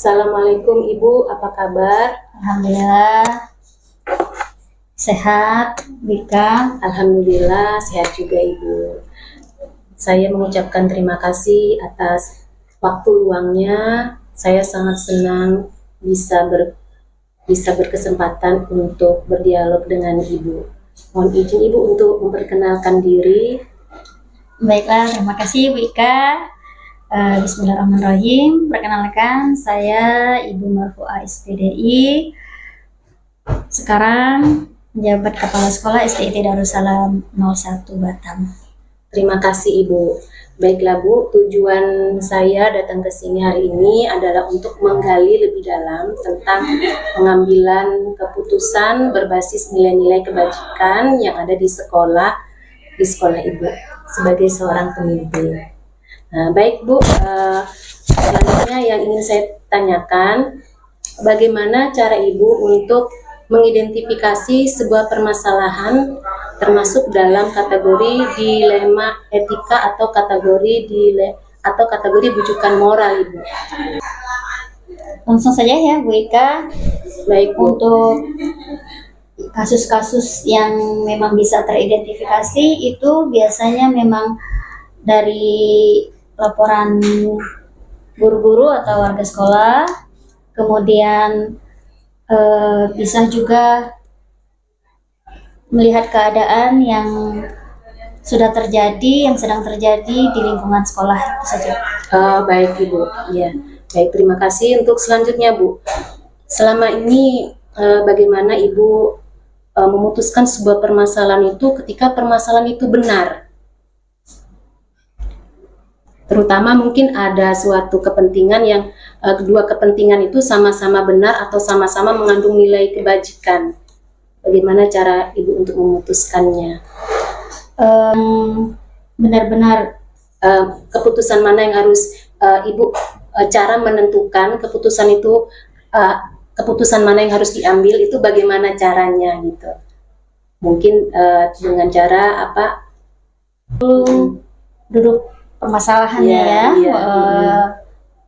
Assalamualaikum Ibu, apa kabar? Alhamdulillah sehat, Bika. Alhamdulillah sehat juga Ibu. Saya mengucapkan terima kasih atas waktu luangnya. Saya sangat senang bisa berkesempatan untuk berdialog dengan Ibu. Mohon izin Ibu untuk memperkenalkan diri. Baiklah, terima kasih Bika. Bismillahirrahmanirrahim. Perkenalkan, saya Ibu Marfuah SPDI. Sekarang menjabat Kepala Sekolah SDIT Darussalam 01 Batam. Terima kasih Ibu. Baiklah Bu, tujuan saya datang ke sini hari ini adalah untuk menggali lebih dalam tentang pengambilan keputusan berbasis nilai-nilai kebajikan yang ada di sekolah Ibu sebagai seorang pemimpin. Nah, baik Bu, selanjutnya yang ingin saya tanyakan, bagaimana cara Ibu untuk mengidentifikasi sebuah permasalahan termasuk dalam kategori dilema etika atau kategori bujukan moral Ibu? Langsung saja ya Bu Ika. Baik Bu. Untuk kasus-kasus yang memang bisa teridentifikasi itu biasanya memang dari laporan guru-guru atau warga sekolah, kemudian bisa juga melihat keadaan yang sudah terjadi, yang sedang terjadi di lingkungan sekolah itu saja. Baik Ibu, ya. Baik, terima kasih. Untuk selanjutnya Bu, selama ini bagaimana Ibu memutuskan sebuah permasalahan itu ketika permasalahan itu benar? Terutama mungkin ada suatu kepentingan yang kedua kepentingan itu sama-sama benar atau sama-sama mengandung nilai kebajikan. Bagaimana cara Ibu untuk memutuskannya? Benar-benar keputusan mana yang harus Ibu cara menentukan keputusan itu, keputusan mana yang harus diambil itu bagaimana caranya gitu? Mungkin dengan cara apa? Duduk permasalahannya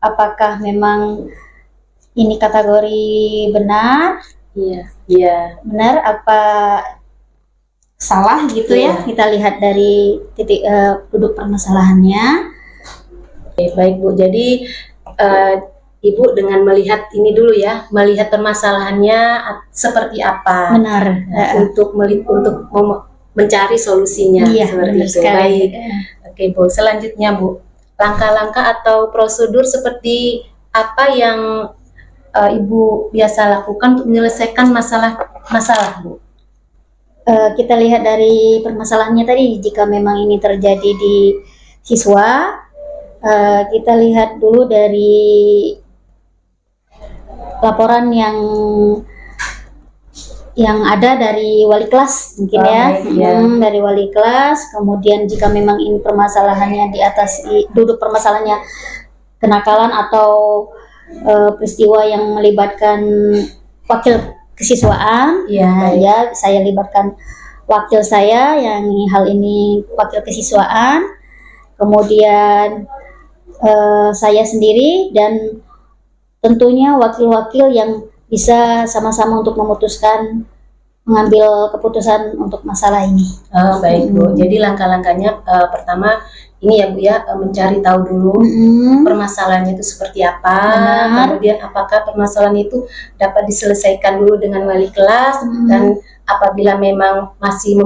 apakah memang ini kategori benar? Benar apa salah gitu ya? Kita lihat dari titik duduk permasalahannya. Baik Bu, jadi Ibu dengan melihat ini dulu ya, melihat permasalahannya seperti apa? Benar. Untuk mencari solusinya. Seperti itu. Baik. Oke Bu, selanjutnya Bu, langkah-langkah atau prosedur seperti apa yang Ibu biasa lakukan untuk menyelesaikan masalah Bu? Kita lihat dari permasalahannya tadi, jika memang ini terjadi di siswa, kita lihat dulu dari laporan yang ada dari wali kelas mungkin dari wali kelas. Kemudian jika memang ini permasalahannya di atas duduk permasalahannya kenakalan atau peristiwa yang melibatkan wakil kesiswaan, saya libatkan wakil saya yang hal ini wakil kesiswaan, kemudian saya sendiri dan tentunya wakil-wakil yang bisa sama-sama untuk memutuskan mengambil keputusan untuk masalah ini. Baik Bu, jadi langkah-langkahnya pertama ini ya Bu ya, mencari tahu dulu permasalahannya itu seperti apa. Kemudian apakah permasalahan itu dapat diselesaikan dulu dengan wali kelas, dan apabila memang masih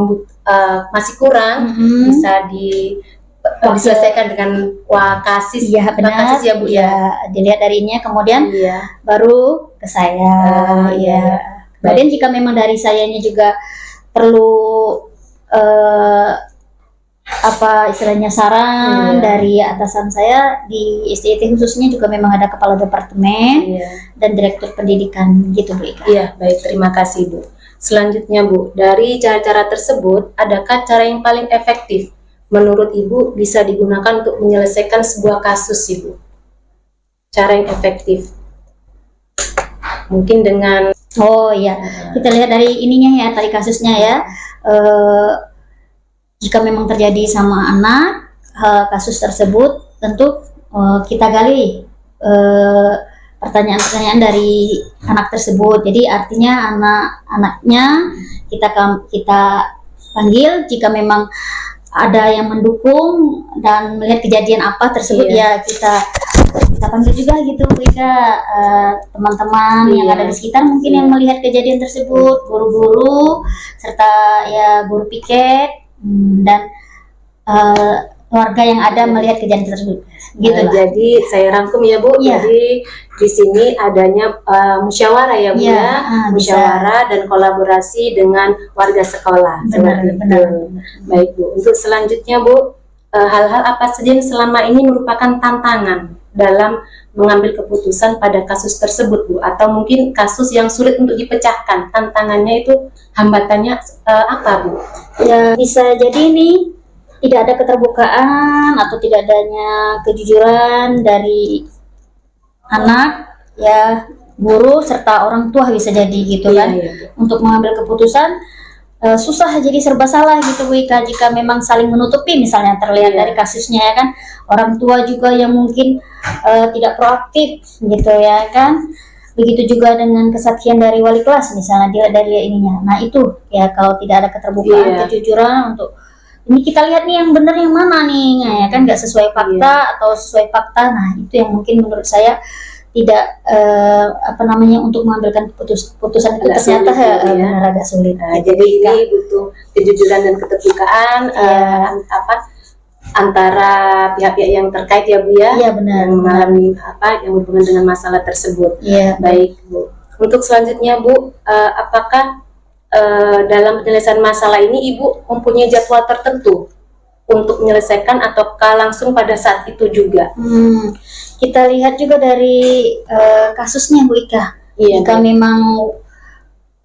kurang bisa diselesaikan dengan wakasis. Wakasis ya Bu ya. Dilihat darinya kemudian baru ke saya. Kemudian jika memang dari sayanya juga perlu istilahnya saran dari atasan saya di SDIT khususnya, juga memang ada kepala departemen dan direktur pendidikan gitu Bu Ika. Iya, baik, terima kasih Bu. Selanjutnya Bu, dari cara-cara tersebut adakah cara yang paling efektif menurut Ibu bisa digunakan untuk menyelesaikan sebuah kasus Ibu? Cara yang efektif mungkin dengan kita lihat dari ininya ya, tadi kasusnya ya. Jika memang terjadi sama anak kasus tersebut, tentu kita gali pertanyaan-pertanyaan dari anak tersebut. Jadi artinya anak-anaknya kita panggil jika memang ada yang mendukung dan melihat kejadian apa tersebut, ya kita panggil juga gitu teman-teman yang ada di sekitar mungkin yang melihat kejadian tersebut, guru-guru serta ya guru piket dan warga yang ada melihat kejadian tersebut. Gitu jadi saya rangkum ya Bu, jadi di sini adanya musyawarah ya Bu, musyawarah dan kolaborasi dengan warga sekolah. Benar. Baik Bu, untuk selanjutnya Bu, hal-hal apa saja yang selama ini merupakan tantangan dalam mengambil keputusan pada kasus tersebut Bu, atau mungkin kasus yang sulit untuk dipecahkan, tantangannya itu hambatannya apa Bu? Ya bisa jadi ini tidak ada keterbukaan atau tidak adanya kejujuran dari anak, ya guru serta orang tua bisa jadi gitu kan. Untuk mengambil keputusan susah, jadi serba salah gitu Bu Ika, jika memang saling menutupi misalnya terlihat dari kasusnya ya kan, orang tua juga yang mungkin tidak proaktif gitu ya kan. Begitu juga dengan kesaksian dari wali kelas misalnya, dia dari ininya. Nah itu ya, kalau tidak ada keterbukaan, kejujuran untuk ini kita lihat nih yang benar yang mana nih, ya kan, nggak sesuai fakta atau sesuai fakta. Nah itu yang mungkin menurut saya tidak untuk mengambilkan keputusan itu ternyata benar agak sulit. Jadi ini butuh kejujuran dan keterbukaan antara pihak-pihak yang terkait ya Bu ya. Iya benar. Yang mengalami yang berhubungan dengan masalah tersebut. Baik Bu. Untuk selanjutnya Bu, apakah dalam penyelesaian masalah ini Ibu mempunyai jadwal tertentu untuk menyelesaikan ataukah langsung pada saat itu juga? Kita lihat juga dari kasusnya Bu Ika. Jika memang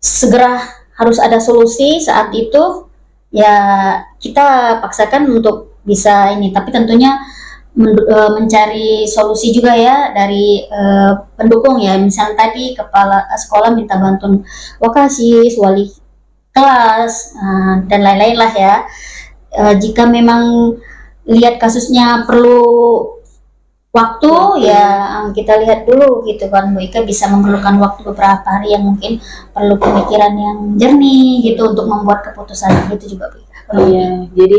segera harus ada solusi saat itu, ya kita paksakan untuk bisa ini. Tapi tentunya mencari solusi juga ya dari pendukung ya. Misalnya tadi kepala sekolah minta bantuan Wakasis, wali kelas dan lain-lain lah ya. Jika memang lihat kasusnya perlu waktu ya kita lihat dulu gitu kan Bu Ika, bisa memerlukan waktu beberapa hari yang mungkin perlu pemikiran yang jernih gitu untuk membuat keputusan gitu juga Bu Ika. Jadi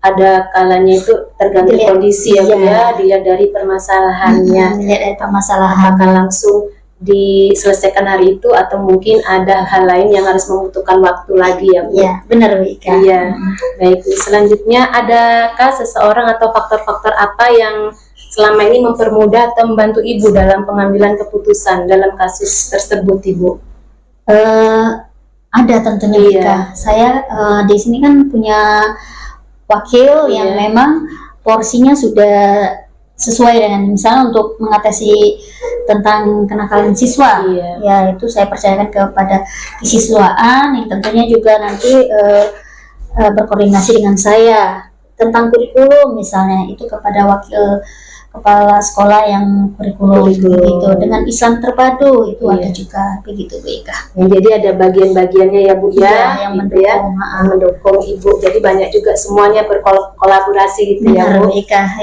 ada kalanya itu tergantung kondisi ya Bu ya, dilihat dari permasalahannya. Dilihat dari permasalahan. Apakah langsung diselesaikan hari itu atau mungkin ada hal lain yang harus membutuhkan waktu lagi ya Bu? Iya, benar Bu Ika. Baik, selanjutnya adakah seseorang atau faktor-faktor apa yang selama ini mempermudah atau membantu Ibu dalam pengambilan keputusan dalam kasus tersebut Ibu? Ada tentunya Bu Ika. Saya di sini kan punya wakil yang memang porsinya sudah sesuai dengan misalnya untuk mengatasi tentang kenakalan siswa, ya itu saya percayakan kepada kesiswaan yang tentunya juga nanti berkoordinasi dengan saya. Tentang kurikulum misalnya itu kepada wakil kepala sekolah yang kurikulum gitu. Dengan Islam terpadu itu ada juga begitu Bu Ika. Jadi ada bagian-bagiannya ya Bu yang mendukung, mendukung Ibu. Jadi banyak juga semuanya berkolaborasi gitu ya Bu Ika.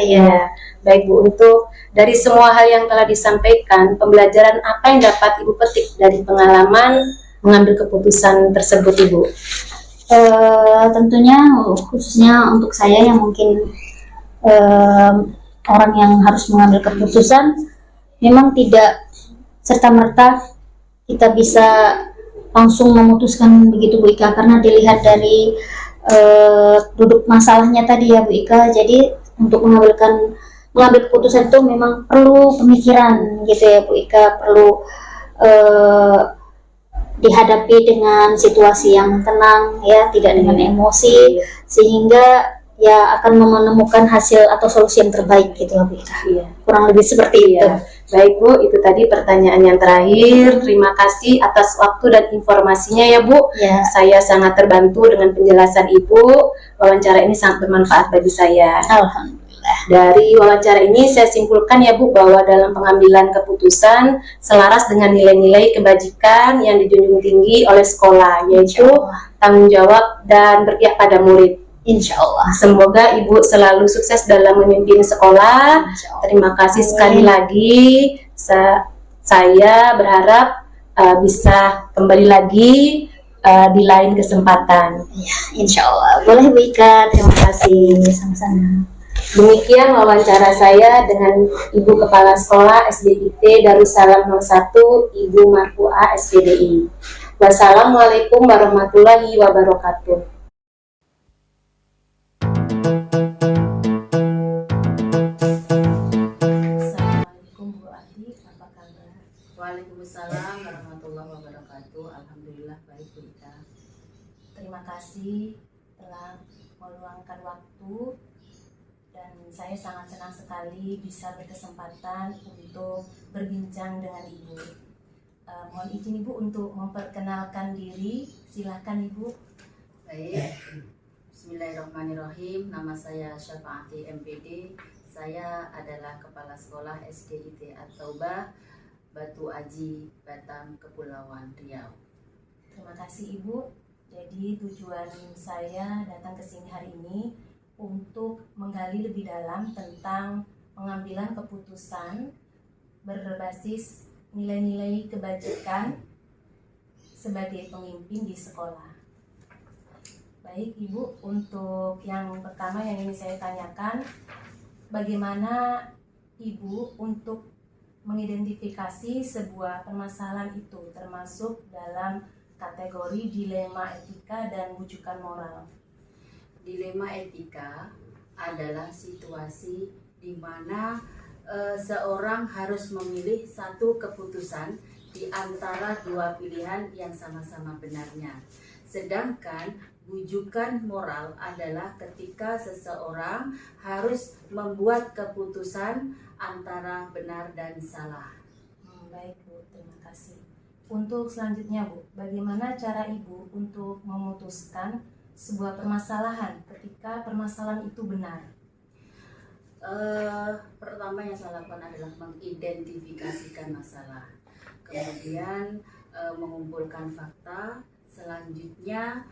Baik Bu, untuk dari semua hal yang telah disampaikan, pembelajaran apa yang dapat Ibu petik dari pengalaman mengambil keputusan tersebut Ibu? Tentunya khususnya untuk saya yang mungkin orang yang harus mengambil keputusan, memang tidak serta-merta kita bisa langsung memutuskan begitu Bu Ika, karena dilihat dari duduk masalahnya tadi ya Bu Ika. Jadi untuk mengambil keputusan itu memang perlu pemikiran gitu ya Bu Ika, perlu dihadapi dengan situasi yang tenang ya, tidak dengan emosi, sehingga ya akan menemukan hasil atau solusi yang terbaik gitu ya Bu Ika. Kurang lebih seperti itu. Baik Bu, itu tadi pertanyaan yang terakhir. Terima kasih atas waktu dan informasinya ya Bu. Saya sangat terbantu dengan penjelasan Ibu. Wawancara ini sangat bermanfaat bagi saya. Alhamdulillah. Dari wawancara ini saya simpulkan ya Bu, bahwa dalam pengambilan keputusan selaras dengan nilai-nilai kebajikan yang dijunjung tinggi oleh sekolah, yaitu tanggung jawab dan berpihak pada murid. Insya Allah. Semoga Ibu selalu sukses dalam memimpin sekolah. Terima kasih sekali lagi. Saya berharap bisa kembali lagi di lain kesempatan. Ya, insya Allah. Boleh Bu Ika, terima kasih. Sama-sama. Demikian wawancara saya dengan Ibu Kepala Sekolah SDIT Darussalam 01, Ibu Marfuah SPDI. Wassalamualaikum warahmatullahi wabarakatuh. Assalamualaikum Bu Adi, apa kabar? Waalaikumsalam warahmatullahi wabarakatuh. Alhamdulillah baik Bu Ika. Terima kasih telah meluangkan waktu, dan saya sangat senang sekali bisa berkesempatan untuk berbincang dengan Ibu. Mohon izin Ibu untuk memperkenalkan diri, silakan Ibu. Baik, Bismillahirrahmanirrahim. Nama saya Syafaati MPD. Saya adalah Kepala Sekolah SDIT At-Taubah, Batu Aji, Batam, Kepulauan Riau. Terima kasih Ibu. Jadi tujuan saya datang ke sini hari ini untuk menggali lebih dalam tentang pengambilan keputusan berbasis nilai-nilai kebajikan sebagai pemimpin di sekolah. Baik Ibu, untuk yang pertama yang ingin saya tanyakan, bagaimana Ibu untuk mengidentifikasi sebuah permasalahan itu termasuk dalam kategori dilema etika dan bujukan moral? Dilema etika adalah situasi di mana seorang harus memilih satu keputusan di antara dua pilihan yang sama-sama benarnya. Sedangkan bujukan moral adalah ketika seseorang harus membuat keputusan antara benar dan salah. Baik Bu, terima kasih. Untuk selanjutnya Bu, bagaimana cara Ibu untuk memutuskan sebuah permasalahan ketika permasalahan itu benar? Pertama yang saya lakukan adalah mengidentifikasikan masalah, kemudian mengumpulkan fakta, selanjutnya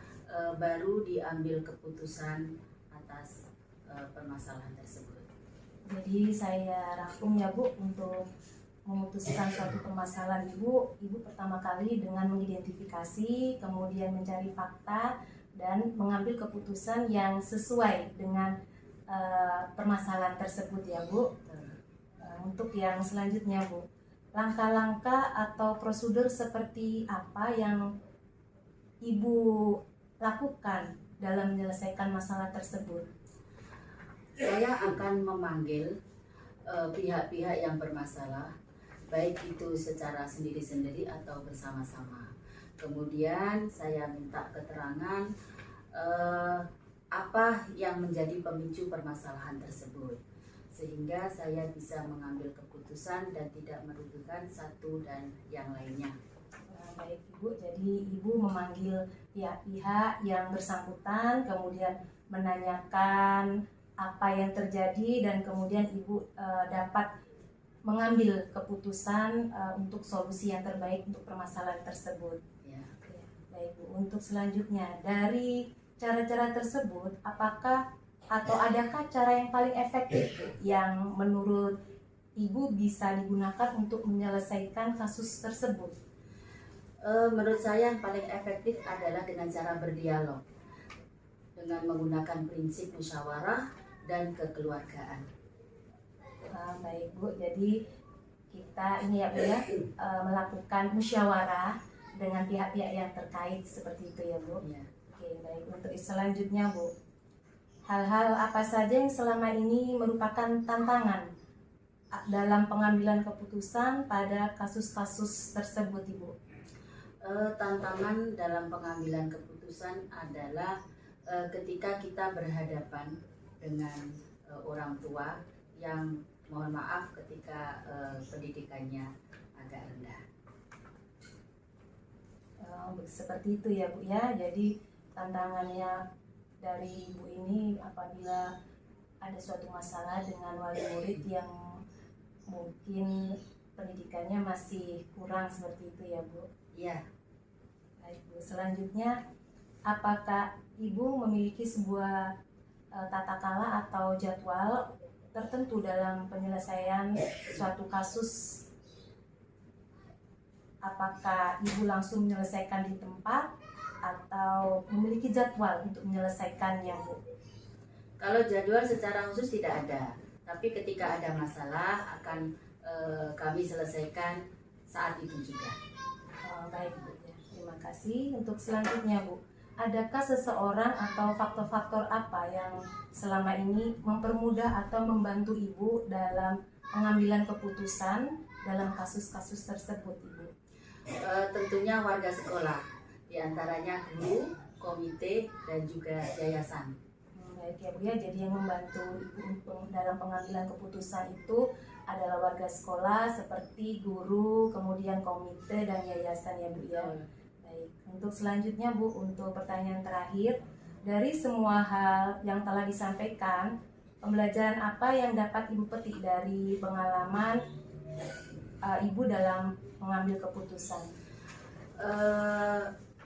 baru diambil keputusan atas permasalahan tersebut. Jadi saya rangkum ya Bu, untuk memutuskan suatu permasalahan Ibu pertama kali dengan mengidentifikasi, kemudian mencari fakta, dan mengambil keputusan yang sesuai dengan permasalahan tersebut ya Bu. Untuk yang selanjutnya Bu, langkah-langkah atau prosedur seperti apa yang Ibu lakukan dalam menyelesaikan masalah tersebut? Saya akan memanggil pihak-pihak yang bermasalah, baik itu secara sendiri-sendiri atau bersama-sama. Kemudian saya minta keterangan apa yang menjadi pemicu permasalahan tersebut, sehingga saya bisa mengambil keputusan dan tidak merugikan satu dan yang lainnya. Baik Ibu, jadi Ibu memanggil pihak-pihak yang bersangkutan, kemudian menanyakan apa yang terjadi, dan kemudian Ibu dapat mengambil keputusan untuk solusi yang terbaik untuk permasalahan tersebut. Ya. Baik Bu, untuk selanjutnya dari cara-cara tersebut, apakah atau adakah cara yang paling efektif yang menurut Ibu bisa digunakan untuk menyelesaikan kasus tersebut? Menurut saya yang paling efektif adalah dengan cara berdialog, dengan menggunakan prinsip musyawarah dan kekeluargaan. Baik Bu, jadi kita ini ya Bu ya, melakukan musyawarah dengan pihak-pihak yang terkait seperti itu ya Bu. Ya. Oke, baik. Untuk selanjutnya Bu, hal-hal apa saja yang selama ini merupakan tantangan dalam pengambilan keputusan pada kasus-kasus tersebut Ibu? Tantangan dalam pengambilan keputusan adalah ketika kita berhadapan dengan orang tua yang mohon maaf ketika pendidikannya agak rendah. Seperti itu ya Bu ya. Jadi tantangannya dari Ibu ini apabila ada suatu masalah dengan wali murid yang mungkin pendidikannya masih kurang, seperti itu ya Bu. Iya. Baik Bu, selanjutnya apakah Ibu memiliki sebuah tata kala atau jadwal tertentu dalam penyelesaian suatu kasus apakah Ibu langsung menyelesaikan di tempat atau memiliki jadwal untuk menyelesaikannya, Bu? Kalau jadwal secara khusus tidak ada, tapi ketika ada masalah akan kami selesaikan saat itu juga. Baik, Bu. Ya, terima kasih. Untuk selanjutnya, Bu, adakah seseorang atau faktor-faktor apa yang selama ini mempermudah atau membantu Ibu dalam pengambilan keputusan dalam kasus-kasus tersebut, Ibu? Tentunya warga sekolah, diantaranya guru, komite, dan juga yayasan. Baik ya, Bu, ya. Jadi yang membantu Ibu dalam pengambilan keputusan itu adalah warga sekolah seperti guru, kemudian komite dan yayasan ya, Bu, ya. Baik, untuk selanjutnya, Bu, untuk pertanyaan terakhir, dari semua hal yang telah disampaikan, pembelajaran apa yang dapat Ibu petik dari pengalaman Ibu dalam mengambil keputusan?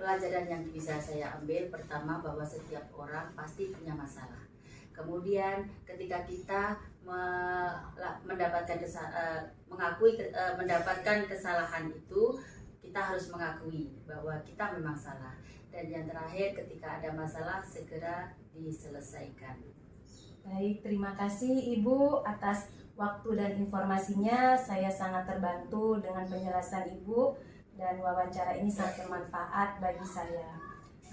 Pelajaran yang bisa saya ambil pertama bahwa setiap orang pasti punya masalah. Kemudian ketika kita mendapatkan kesalahan itu, kita harus mengakui bahwa kita memang salah. Dan yang terakhir, ketika ada masalah segera diselesaikan. Baik, terima kasih Ibu atas waktu dan informasinya. Saya sangat terbantu dengan penjelasan Ibu. Dan wawancara ini sangat bermanfaat bagi saya.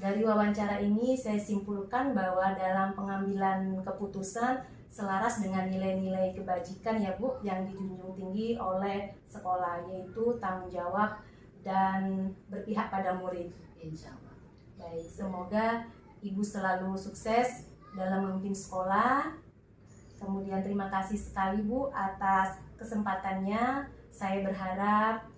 Dari wawancara ini saya simpulkan bahwa dalam pengambilan keputusan selaras dengan nilai-nilai kebajikan ya, Bu, yang dijunjung tinggi oleh sekolah, yaitu tanggung jawab dan berpihak pada murid. Insya Allah. Baik, semoga Ibu selalu sukses dalam memimpin sekolah. Kemudian terima kasih sekali, Bu, atas kesempatannya. Saya berharap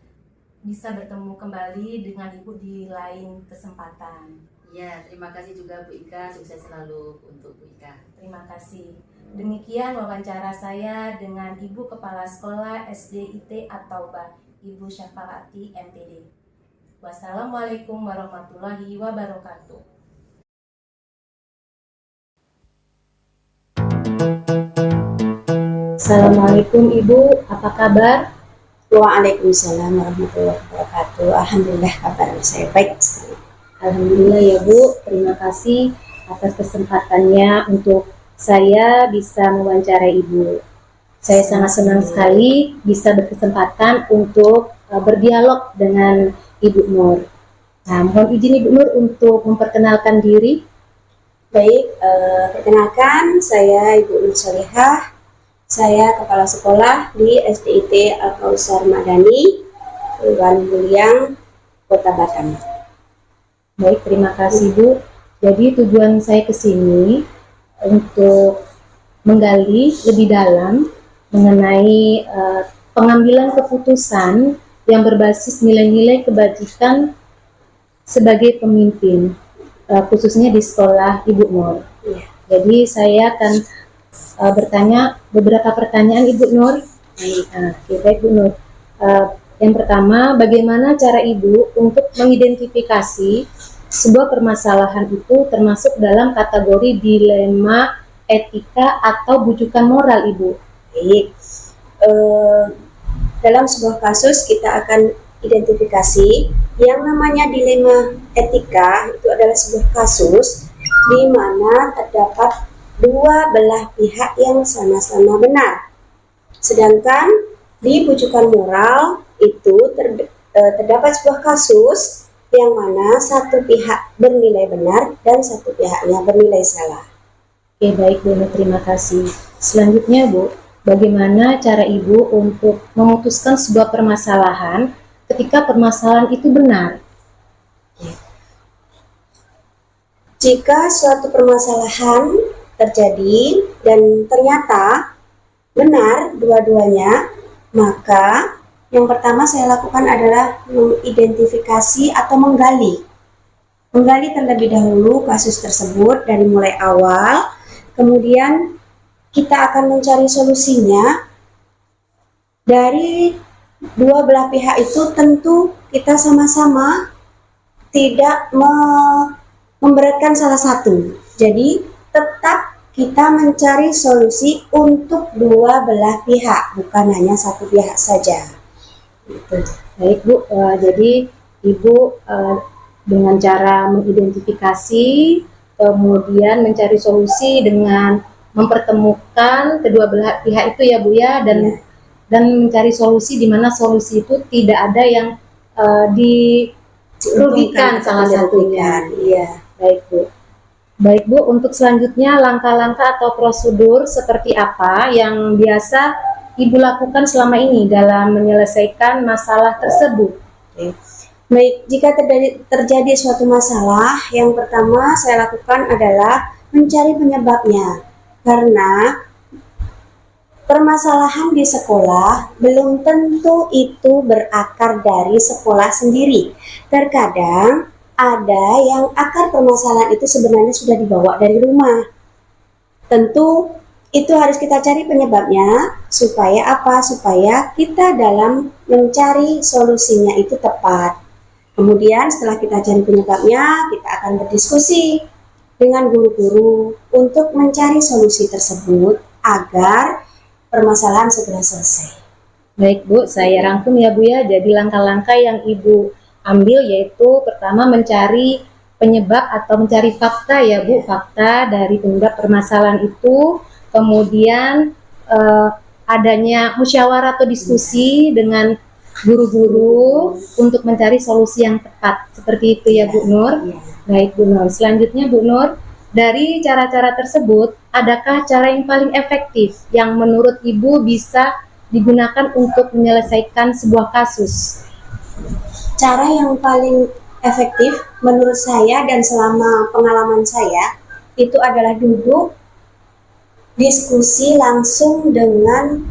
bisa bertemu kembali dengan Ibu di lain kesempatan. Ya, terima kasih juga Bu Ika, sukses selalu untuk Bu Ika. Terima kasih. Demikian wawancara saya dengan Ibu Kepala Sekolah SDIT At-Taubah, Ibu Syafaati MPD. Wassalamualaikum warahmatullahi wabarakatuh. Assalamualaikum Ibu, apa kabar? Waalaikumsalam warahmatullahi wabarakatuh. Alhamdulillah kabar saya baik sekali. Alhamdulillah ya Bu, terima kasih atas kesempatannya untuk saya bisa mewawancarai Ibu. Saya sangat senang sekali bisa berkesempatan untuk berdialog dengan Ibu Nur. Nah, mohon izin Ibu Nur untuk memperkenalkan diri. Baik, perkenalkan saya Ibu Nur Solihah. Saya kepala sekolah di SDIT Al-Kausar Madani, Kelurahan Buliang, Kota Batam. Baik, terima kasih Bu. Jadi tujuan saya ke sini untuk menggali lebih dalam mengenai pengambilan keputusan yang berbasis nilai-nilai kebajikan sebagai pemimpin, khususnya di sekolah Ibu Nur. Ya. Jadi saya akan bertanya beberapa pertanyaan Ibu Nur. Baik Bu Nur. Yang pertama, bagaimana cara Ibu untuk mengidentifikasi sebuah permasalahan itu termasuk dalam kategori dilema etika atau bujukan moral, Ibu? Baik, dalam sebuah kasus kita akan identifikasi yang namanya dilema etika. Itu adalah sebuah kasus di mana terdapat dua belah pihak yang sama-sama benar. Sedangkan di bujukan moral itu terdapat sebuah kasus yang mana satu pihak bernilai benar dan satu pihaknya bernilai salah. Oke, baik Bu, terima kasih. Selanjutnya Bu, bagaimana cara Ibu untuk memutuskan sebuah permasalahan ketika permasalahan itu benar? Jika suatu permasalahan terjadi dan ternyata benar dua-duanya, maka yang pertama saya lakukan adalah mengidentifikasi atau menggali terlebih dahulu kasus tersebut dari mulai awal, kemudian kita akan mencari solusinya. Dari dua belah pihak itu tentu kita sama-sama tidak memberatkan salah satu, jadi tetap kita mencari solusi untuk dua belah pihak, bukan hanya satu pihak saja. Gitu. Baik Bu, jadi Ibu dengan cara mengidentifikasi, kemudian mencari solusi dengan mempertemukan kedua belah pihak itu ya Bu ya, dan mencari solusi di mana solusi itu tidak ada yang dirugikan salah satunya. Iya. Baik Bu. Baik Bu, untuk selanjutnya langkah-langkah atau prosedur seperti apa yang biasa Ibu lakukan selama ini dalam menyelesaikan masalah tersebut? Baik, jika terjadi suatu masalah, yang pertama saya lakukan adalah mencari penyebabnya. Karena permasalahan di sekolah belum tentu itu berakar dari sekolah sendiri. Terkadang ada yang akar permasalahan itu sebenarnya sudah dibawa dari rumah. Tentu itu harus kita cari penyebabnya, supaya apa? Supaya kita dalam mencari solusinya itu tepat. Kemudian setelah kita cari penyebabnya, kita akan berdiskusi dengan guru-guru untuk mencari solusi tersebut agar permasalahan segera selesai. Baik Bu, saya rangkum ya Bu ya. Jadi langkah-langkah yang Ibu ambil yaitu pertama mencari penyebab atau mencari fakta ya Bu, fakta dari penyebab permasalahan itu. Kemudian adanya musyawarah atau diskusi dengan guru-guru untuk mencari solusi yang tepat. Seperti itu ya Bu Nur. Baik Bu Nur. Selanjutnya Bu Nur, dari cara-cara tersebut, adakah cara yang paling efektif yang menurut Ibu bisa digunakan untuk menyelesaikan sebuah kasus? Cara yang paling efektif menurut saya dan selama pengalaman saya itu adalah duduk diskusi langsung dengan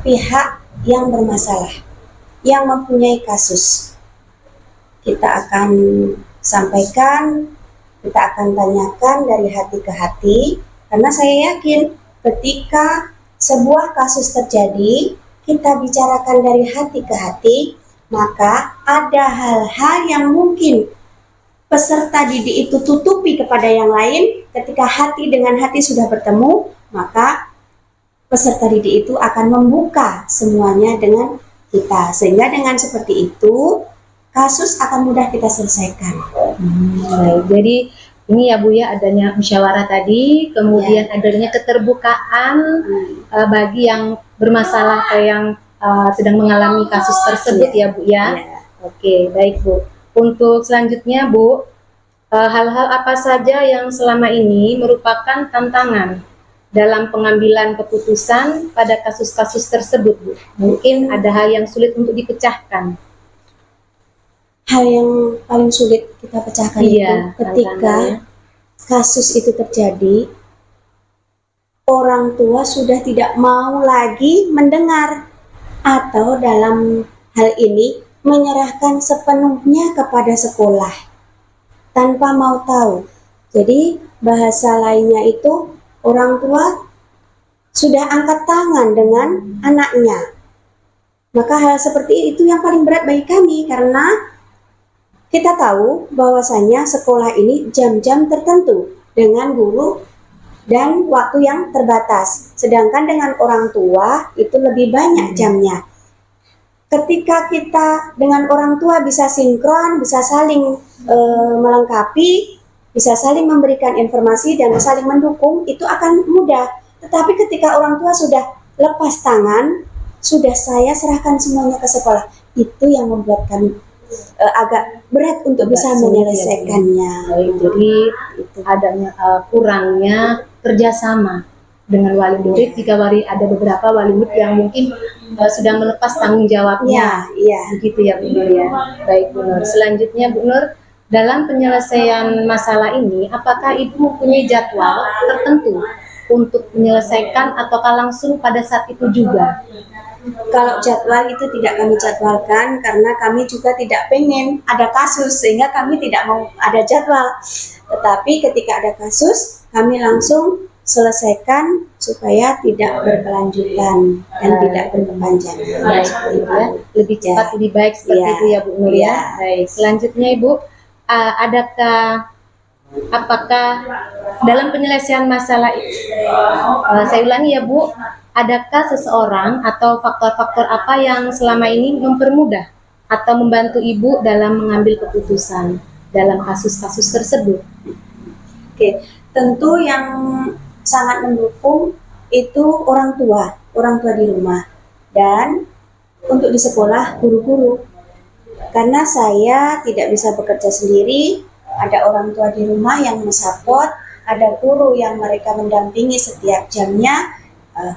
pihak yang bermasalah, yang mempunyai kasus. Kita akan sampaikan, kita akan tanyakan dari hati ke hati, karena saya yakin ketika sebuah kasus terjadi, kita bicarakan dari hati ke hati, maka ada hal-hal yang mungkin peserta didik itu tutupi kepada yang lain. Ketika hati dengan hati sudah bertemu, maka peserta didik itu akan membuka semuanya dengan kita, sehingga dengan seperti itu kasus akan mudah kita selesaikan. Baik, jadi ini ya Bu ya, adanya musyawarah tadi, kemudian adanya keterbukaan bagi yang bermasalah atau yang sedang mengalami kasus tersebut ya Bu ya. Oke, baik Bu. Untuk selanjutnya Bu, hal-hal apa saja yang selama ini merupakan tantangan dalam pengambilan keputusan pada kasus-kasus tersebut Bu? Mungkin ada hal yang sulit untuk dipecahkan. Hal yang paling sulit kita pecahkan itu ketika kasus itu terjadi, orang tua sudah tidak mau lagi mendengar, atau dalam hal ini menyerahkan sepenuhnya kepada sekolah tanpa mau tahu. Jadi bahasa lainnya itu orang tua sudah angkat tangan dengan anaknya. Maka hal seperti itu yang paling berat bagi kami, karena kita tahu bahwasanya sekolah ini jam-jam tertentu dengan guru dan waktu yang terbatas. Sedangkan dengan orang tua itu lebih banyak jamnya. Ketika kita dengan orang tua bisa sinkron, bisa saling melengkapi, bisa saling memberikan informasi dan saling mendukung, itu akan mudah. Tetapi ketika orang tua sudah lepas tangan, sudah saya serahkan semuanya ke sekolah, itu yang membuat kami agak berat untuk bisa menyelesaikannya. Baik, jadi itu adanya kurangnya kerjasama dengan wali murid. Jika ada beberapa wali murid yang mungkin sudah melepas tanggung jawabnya, begitu ya Bu Nur ya. Baik Bu Nur. Selanjutnya Bu Nur, dalam penyelesaian masalah ini, apakah Ibu mempunyai jadwal tertentu untuk menyelesaikan ataukah langsung pada saat itu juga? Kalau jadwal itu tidak kami jadwalkan, karena kami juga tidak pengen ada kasus, sehingga kami tidak mau ada jadwal. Tetapi ketika ada kasus, kami langsung selesaikan supaya tidak berkelanjutan dan tidak berkepanjangan. Lebih cepat, lebih baik seperti itu ya Bu Nur ya. Baik, selanjutnya Ibu, apakah dalam penyelesaian masalah saya ulangi ya Bu, adakah seseorang atau faktor-faktor apa yang selama ini mempermudah atau membantu Ibu dalam mengambil keputusan dalam kasus-kasus tersebut? Oke, tentu yang sangat mendukung itu orang tua di rumah, dan untuk di sekolah guru-guru. Karena saya tidak bisa bekerja sendiri, ada orang tua di rumah yang mensupport, ada guru yang mereka mendampingi setiap jamnya.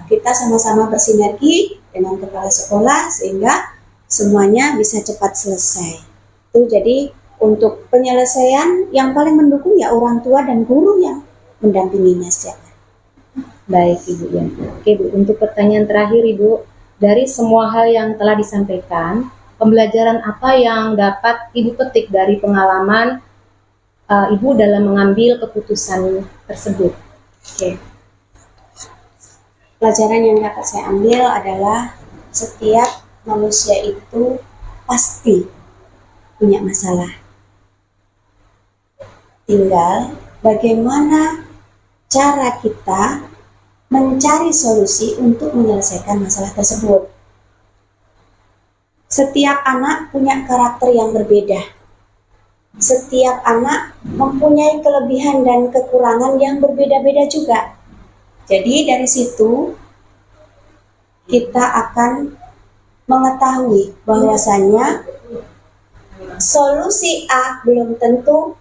Kita sama-sama bersinergi dengan kepala sekolah sehingga semuanya bisa cepat selesai. Itu jadi untuk penyelesaian yang paling mendukung ya orang tua dan guru yang mendampinginya setiap hari. Baik Ibu ya. Oke Bu, untuk pertanyaan terakhir Ibu, dari semua hal yang telah disampaikan, pembelajaran apa yang dapat Ibu petik dari pengalaman Ibu dalam mengambil keputusan tersebut? Oke. Pelajaran yang dapat saya ambil adalah setiap manusia itu pasti punya masalah. Tinggal bagaimana cara kita mencari solusi untuk menyelesaikan masalah tersebut. Setiap anak punya karakter yang berbeda. Setiap anak mempunyai kelebihan dan kekurangan yang berbeda-beda juga. Jadi dari situ kita akan mengetahui bahwasanya solusi A belum tentu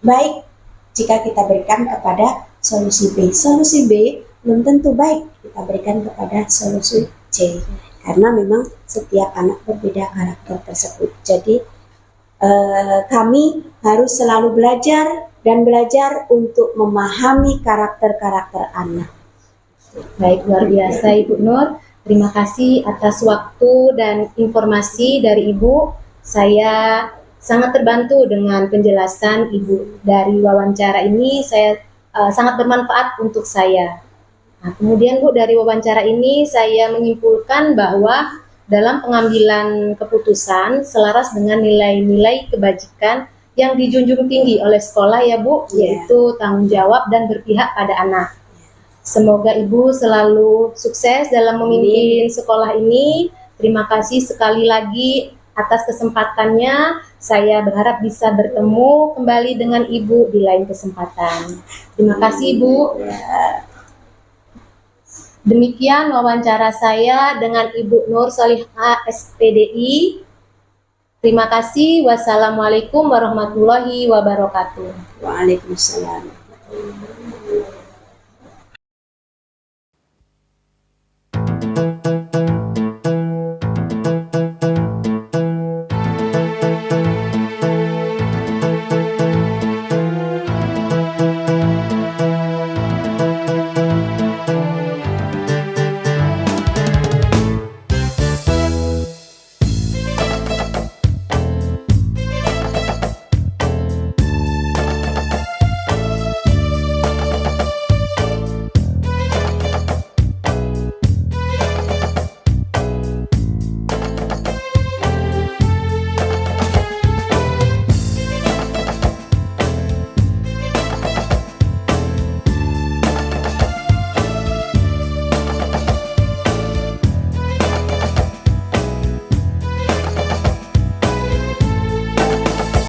baik jika kita berikan kepada solusi B. Solusi B belum tentu baik kita berikan kepada solusi C. Karena memang setiap anak berbeda karakter tersebut. Jadi kami harus selalu belajar untuk memahami karakter-karakter anak. Baik, luar biasa Ibu Nur. Terima kasih atas waktu dan informasi dari Ibu. Saya sangat terbantu dengan penjelasan Ibu. Dari wawancara ini saya sangat bermanfaat untuk saya. Nah, kemudian Bu, dari wawancara ini saya menyimpulkan bahwa dalam pengambilan keputusan selaras dengan nilai-nilai kebajikan yang dijunjung tinggi oleh sekolah ya Bu, yaitu tanggung jawab dan berpihak pada anak. Semoga Ibu selalu sukses dalam memimpin sekolah ini. Terima kasih sekali lagi atas kesempatannya. Saya berharap bisa bertemu kembali dengan Ibu di lain kesempatan. Terima kasih Ibu. Demikian wawancara saya dengan Ibu Nur Solihah SPDI. Terima kasih. Wassalamualaikum warahmatullahi wabarakatuh. Waalaikumsalam.